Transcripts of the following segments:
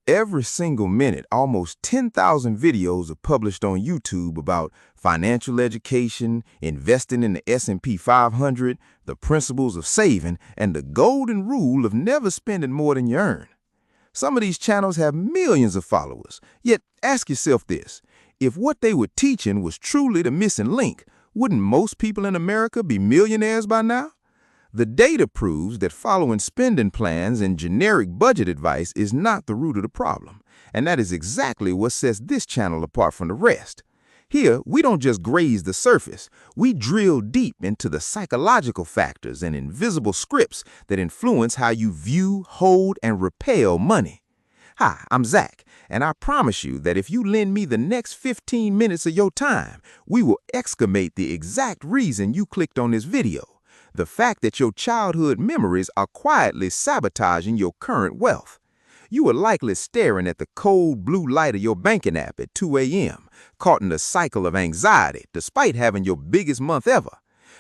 Every single minute, almost 10,000 videos are published on YouTube about financial education, investing in the S&P 500, the principles of saving, and the golden rule of never spending more than you earn. Some of these channels have millions of followers, yet ask yourself this: if what they were teaching was truly the missing link, wouldn't most people in America be millionaires by now? The data proves that following spending plans and generic budget advice is not the root of the problem, and that is exactly what sets this channel apart from the rest. Here, we don't just graze the surface, we drill deep into the psychological factors and invisible scripts that influence how you view, hold, and repel money. Hi, I'm Zack, and I promise you that if you lend me the next 15 minutes of your time, we will excavate the exact reason you clicked on this video. The fact that your childhood memories are quietly sabotaging your current wealth. You are likely staring at the cold blue light of your banking app at 2 a.m., caught in a cycle of anxiety despite having your biggest month ever.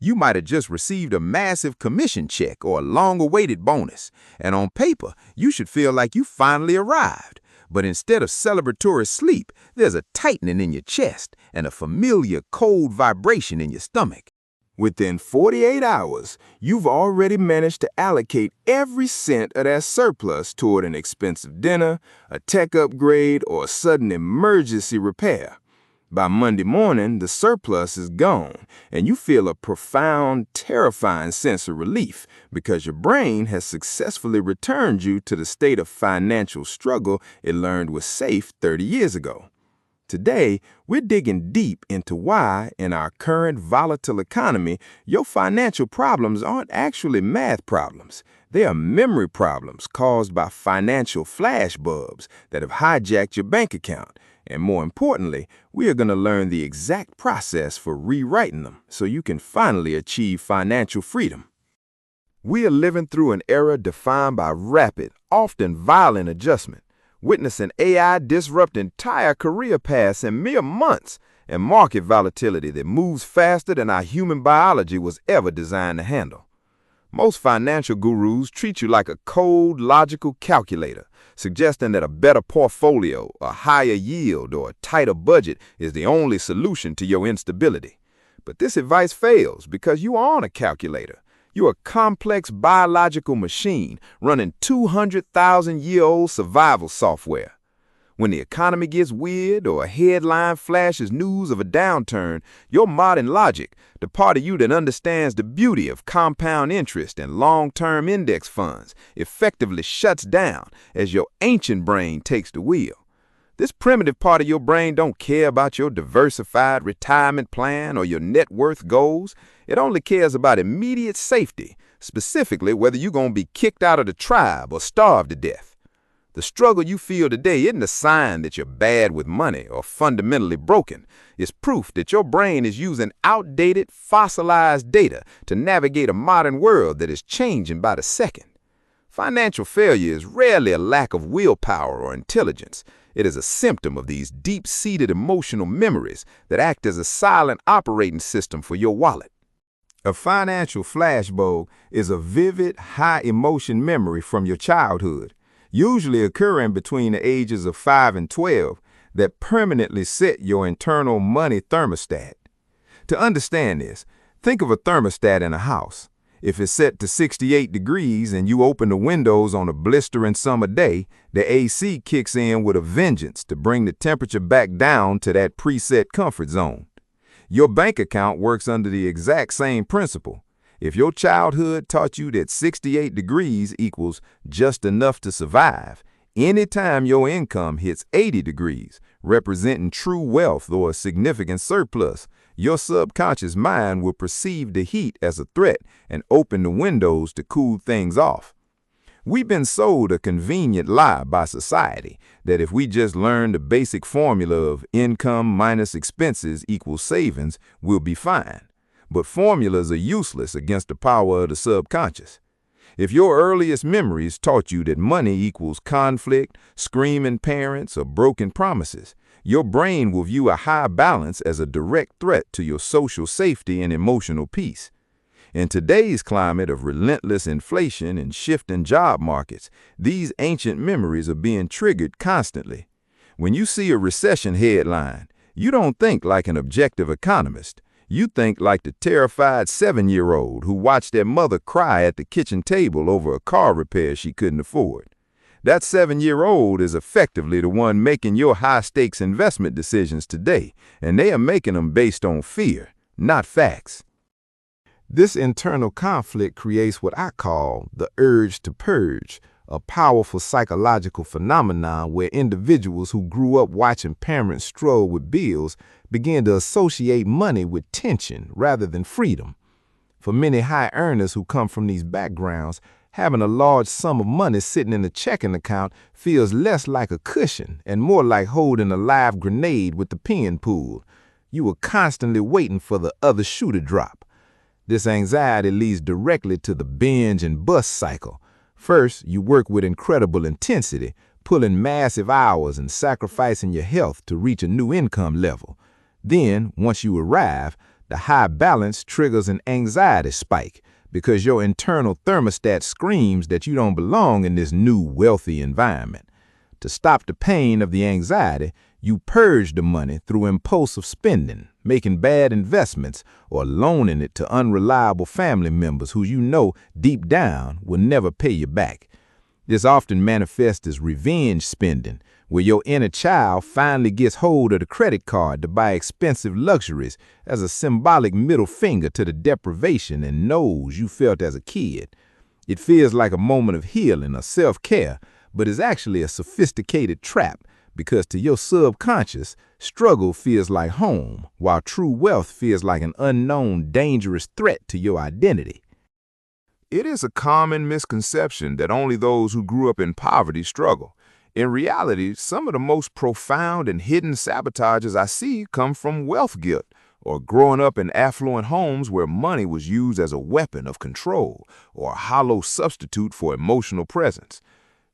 You might have just received a massive commission check or a long-awaited bonus, and on paper, you should feel like you finally arrived. But instead of celebratory sleep, there's a tightening in your chest and a familiar cold vibration in your stomach. Within 48 hours, you've already managed to allocate every cent of that surplus toward an expensive dinner, a tech upgrade, or a sudden emergency repair. By Monday morning, the surplus is gone, and you feel a profound, terrifying sense of relief because your brain has successfully returned you to the state of financial struggle it learned was safe 30 years ago. Today, we're digging deep into why, in our current volatile economy, your financial problems aren't actually math problems. They are memory problems caused by financial flashbulbs that have hijacked your bank account. And more importantly, we are going to learn the exact process for rewriting them so you can finally achieve financial freedom. We are living through an era defined by rapid, often violent adjustment. Witnessing AI disrupt entire career paths in mere months, and market volatility that moves faster than our human biology was ever designed to handle. Most financial gurus treat you like a cold, logical calculator, suggesting that a better portfolio, a higher yield, or a tighter budget is the only solution to your instability. But this advice fails because you aren't a calculator. You're a complex biological machine running 200,000-year-old survival software. When the economy gets weird or a headline flashes news of a downturn, your modern logic, the part of you that understands the beauty of compound interest and long-term index funds, effectively shuts down as your ancient brain takes the wheel. This primitive part of your brain don't care about your diversified retirement plan or your net worth goals. It only cares about immediate safety, specifically whether you're going to be kicked out of the tribe or starved to death. The struggle you feel today isn't a sign that you're bad with money or fundamentally broken. It's proof that your brain is using outdated, fossilized data to navigate a modern world that is changing by the second. Financial failure is rarely a lack of willpower or intelligence. It is a symptom of these deep-seated emotional memories that act as a silent operating system for your wallet. A financial flashbulb is a vivid, high-emotion memory from your childhood, usually occurring between the ages of 5 and 12, that permanently set your internal money thermostat. To understand this, think of a thermostat in a house. If it's set to 68 degrees and you open the windows on a blistering summer day, the AC kicks in with a vengeance to bring the temperature back down to that preset comfort zone. Your bank account works under the exact same principle. If your childhood taught you that 68 degrees equals just enough to survive, anytime your income hits 80 degrees, representing true wealth or a significant surplus, your subconscious mind will perceive the heat as a threat and open the windows to cool things off. We've been sold a convenient lie by society that if we just learn the basic formula of income minus expenses equals savings, we'll be fine. But formulas are useless against the power of the subconscious. If your earliest memories taught you that money equals conflict, screaming parents, or broken promises, your brain will view a high balance as a direct threat to your social safety and emotional peace. In today's climate of relentless inflation and shifting job markets, these ancient memories are being triggered constantly. When you see a recession headline, you don't think like an objective economist. You think like the terrified 7-year-old who watched their mother cry at the kitchen table over a car repair she couldn't afford. That 7-year-old is effectively the one making your high-stakes investment decisions today, and they are making them based on fear, not facts. This internal conflict creates what I call the urge to purge, a powerful psychological phenomenon where individuals who grew up watching parents struggle with bills begin to associate money with tension rather than freedom. For many high earners who come from these backgrounds, having a large sum of money sitting in a checking account feels less like a cushion and more like holding a live grenade with the pin pulled. You are constantly waiting for the other shoe to drop. This anxiety leads directly to the binge and bust cycle. First, you work with incredible intensity, pulling massive hours and sacrificing your health to reach a new income level. Then, once you arrive, the high balance triggers an anxiety spike because your internal thermostat screams that you don't belong in this new wealthy environment. To stop the pain of the anxiety, you purge the money through impulsive spending, making bad investments, or loaning it to unreliable family members who you know deep down will never pay you back. This often manifests as revenge spending, where your inner child finally gets hold of the credit card to buy expensive luxuries as a symbolic middle finger to the deprivation and nose you felt as a kid. It feels like a moment of healing or self-care, but is actually a sophisticated trap because to your subconscious, struggle feels like home, while true wealth feels like an unknown, dangerous threat to your identity. It is a common misconception that only those who grew up in poverty struggle. In reality, some of the most profound and hidden sabotages I see come from wealth guilt, or growing up in affluent homes where money was used as a weapon of control or a hollow substitute for emotional presence.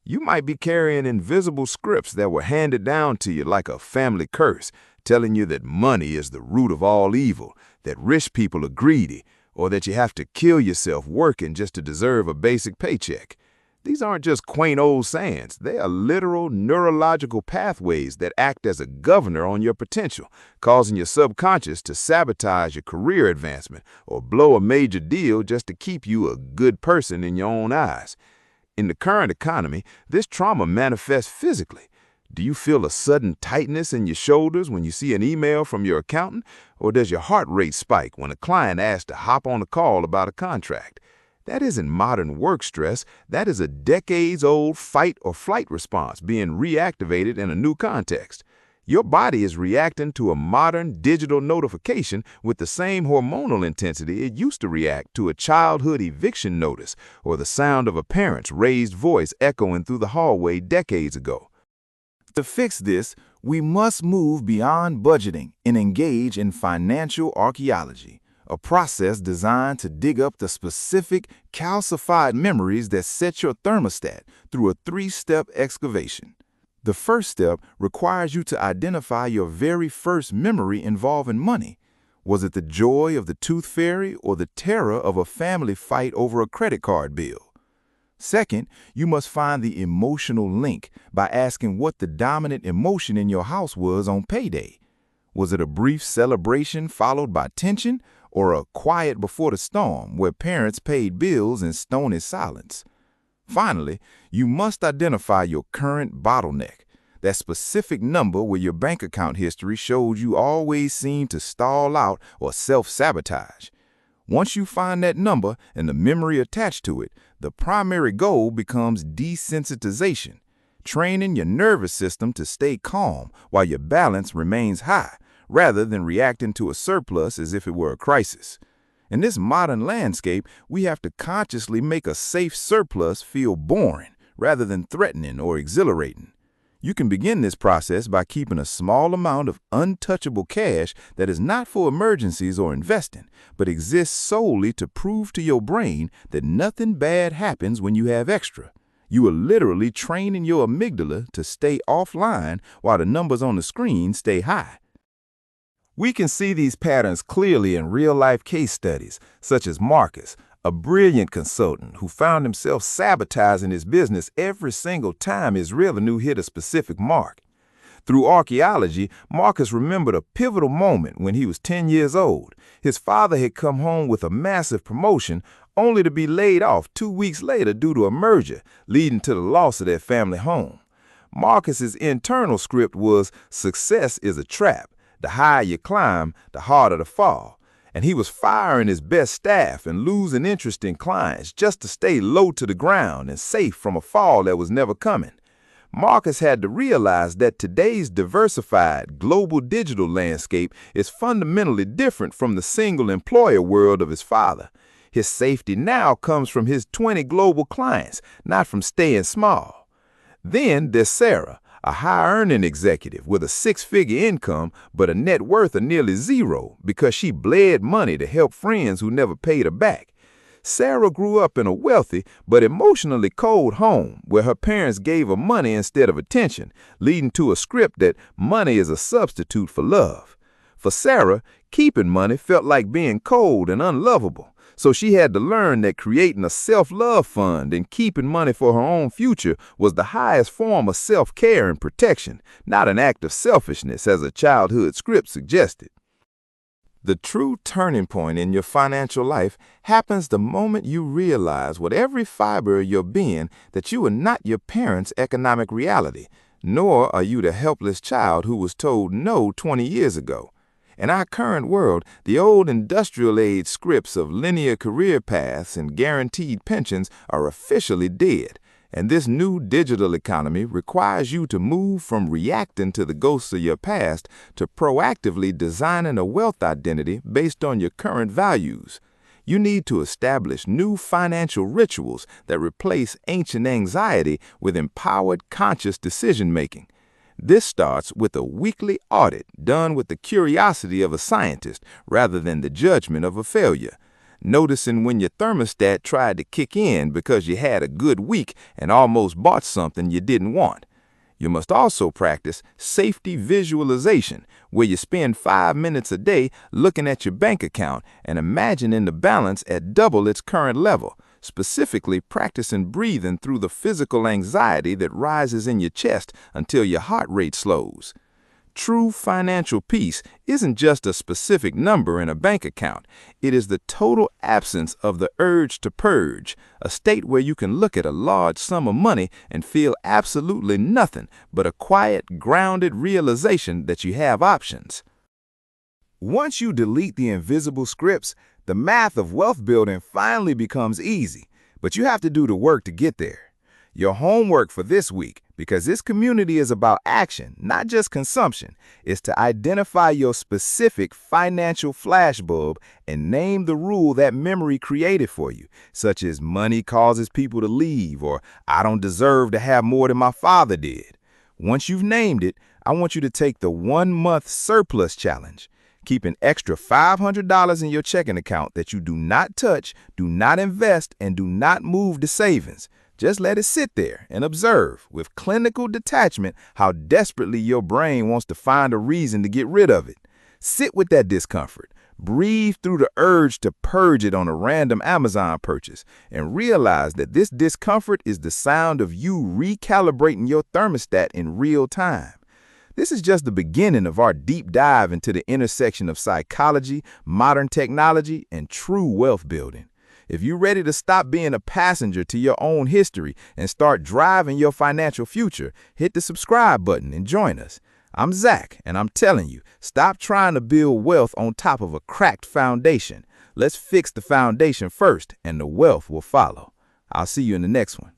You might be carrying invisible scripts that were handed down to you like a family curse, telling you that money is the root of all evil, that rich people are greedy, or that you have to kill yourself working just to deserve a basic paycheck. These aren't just quaint old sayings. They are literal neurological pathways that act as a governor on your potential, causing your subconscious to sabotage your career advancement or blow a major deal just to keep you a good person in your own eyes. In the current economy, this trauma manifests physically. Do you feel a sudden tightness in your shoulders when you see an email from your accountant, or does your heart rate spike when a client asks to hop on a call about a contract? That isn't modern work stress. That is a decades-old fight or flight response being reactivated in a new context. Your body is reacting to a modern digital notification with the same hormonal intensity it used to react to a childhood eviction notice or the sound of a parent's raised voice echoing through the hallway decades ago. To fix this, we must move beyond budgeting and engage in financial archaeology, a process designed to dig up the specific calcified memories that set your thermostat through a 3-step excavation. The first step requires you to identify your very first memory involving money. Was it the joy of the tooth fairy or the terror of a family fight over a credit card bill? Second, you must find the emotional link by asking what the dominant emotion in your house was on payday. Was it a brief celebration followed by tension, or a quiet before the storm where parents paid bills in stony silence? Finally, you must identify your current bottleneck, that specific number where your bank account history shows you always seem to stall out or self-sabotage. Once you find that number and the memory attached to it, the primary goal becomes desensitization, training your nervous system to stay calm while your balance remains high, rather than reacting to a surplus as if it were a crisis. In this modern landscape, we have to consciously make a safe surplus feel boring rather than threatening or exhilarating. You can begin this process by keeping a small amount of untouchable cash that is not for emergencies or investing, but exists solely to prove to your brain that nothing bad happens when you have extra. You are literally training your amygdala to stay offline while the numbers on the screen stay high. We can see these patterns clearly in real-life case studies, such as Marcus, a brilliant consultant who found himself sabotaging his business every single time his revenue hit a specific mark. Through archaeology, Marcus remembered a pivotal moment when he was 10 years old. His father had come home with a massive promotion, only to be laid off 2 weeks later due to a merger, leading to the loss of their family home. Marcus's internal script was, "Success is a trap. The higher you climb, the harder to fall." And he was firing his best staff and losing interest in clients just to stay low to the ground and safe from a fall that was never coming. Marcus had to realize that today's diversified global digital landscape is fundamentally different from the single employer world of his father. His safety now comes from his 20 global clients, not from staying small. Then there's Sarah, a high-earning executive with a 6-figure income but a net worth of nearly zero because she bled money to help friends who never paid her back. Sarah grew up in a wealthy but emotionally cold home where her parents gave her money instead of attention, leading to a script that money is a substitute for love. For Sarah, keeping money felt like being cold and unlovable. So she had to learn that creating a self-love fund and keeping money for her own future was the highest form of self-care and protection, not an act of selfishness as a childhood script suggested. The true turning point in your financial life happens the moment you realize with every fiber of your being that you are not your parents' economic reality, nor are you the helpless child who was told no 20 years ago. In our current world, the old industrial-age scripts of linear career paths and guaranteed pensions are officially dead, and this new digital economy requires you to move from reacting to the ghosts of your past to proactively designing a wealth identity based on your current values. You need to establish new financial rituals that replace ancient anxiety with empowered conscious decision-making. This starts with a weekly audit done with the curiosity of a scientist rather than the judgment of a failure. Noticing when your thermostat tried to kick in because you had a good week and almost bought something you didn't want. You must also practice safety visualization, where you spend 5 minutes a day looking at your bank account and imagining the balance at double its current level, specifically practicing breathing through the physical anxiety that rises in your chest until your heart rate slows. True financial peace isn't just a specific number in a bank account. It is the total absence of the urge to purge, a state where you can look at a large sum of money and feel absolutely nothing but a quiet, grounded realization that you have options. Once you delete the invisible scripts, the math of wealth building finally becomes easy, but you have to do the work to get there. Your homework for this week, because this community is about action, not just consumption, is to identify your specific financial flashbulb and name the rule that memory created for you, such as money causes people to leave or I don't deserve to have more than my father did. Once you've named it, I want you to take the 1-month surplus challenge. Keep an extra $500 in your checking account that you do not touch, do not invest, and do not move to savings. Just let it sit there and observe with clinical detachment how desperately your brain wants to find a reason to get rid of it. Sit with that discomfort. Breathe through the urge to purge it on a random Amazon purchase and realize that this discomfort is the sound of you recalibrating your thermostat in real time. This is just the beginning of our deep dive into the intersection of psychology, modern technology, and true wealth building. If you're ready to stop being a passenger to your own history and start driving your financial future, hit the subscribe button and join us. I'm Zack, and I'm telling you, stop trying to build wealth on top of a cracked foundation. Let's fix the foundation first, and the wealth will follow. I'll see you in the next one.